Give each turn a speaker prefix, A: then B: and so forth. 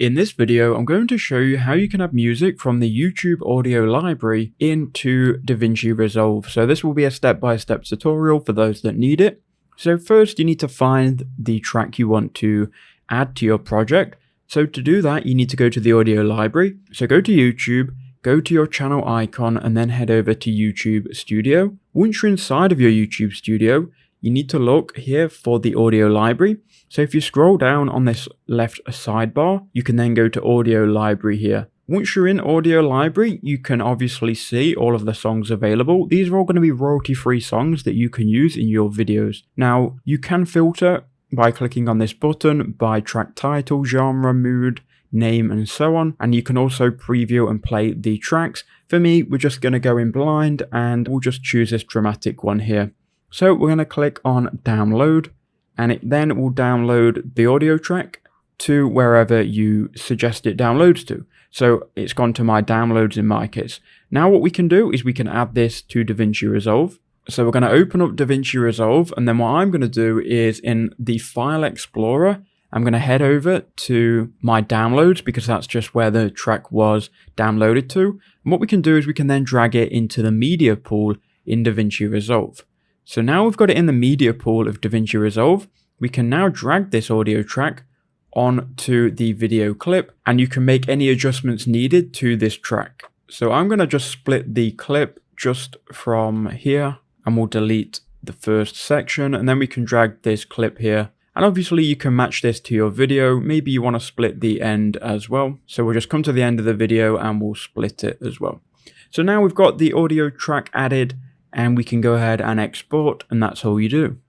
A: In this video, I'm going to show you how you can add music from the YouTube audio library into Davinchi Resolve. So this will be a step-by-step tutorial for those that need it. So first you need to find the track you want to add to your project. So to do that, you need to go to the audio library. So go to YouTube, go to your channel icon, and then head over to YouTube Studio. Once you're inside of your YouTube Studio, you need to look here for the audio library. So if you scroll down on this left sidebar, you can then go to audio library here. Once you're in audio library, you can obviously see all of the songs available. These are all going to be royalty-free songs that you can use in your videos. Now, you can filter by clicking on this button by track title, genre, mood, name, and so on. And you can also preview and play the tracks. For me, we're just going to go in blind and we'll just choose this dramatic one here. So we're going to click on download, and it then will download the audio track to wherever you suggest it downloads to. So it's gone to my downloads in my case. Now what we can do is we can add this to Davinchi Resolve. So we're going to open up Davinchi Resolve, and then what I'm going to do is in the File Explorer, I'm going to head over to my downloads because that's just where the track was downloaded to. And what we can do is we can then drag it into the media pool in Davinchi Resolve. So now we've got it in the media pool of Davinchi Resolve, we can now drag this audio track onto the video clip, and you can make any adjustments needed to this track. So I'm going to just split the clip just from here, and we'll delete the first section, and then we can drag this clip here. And obviously you can match this to your video. Maybe you want to split the end as well. So we'll just come to the end of the video and we'll split it as well. So now we've got the audio track added, and we can go ahead and export, and that's all you do.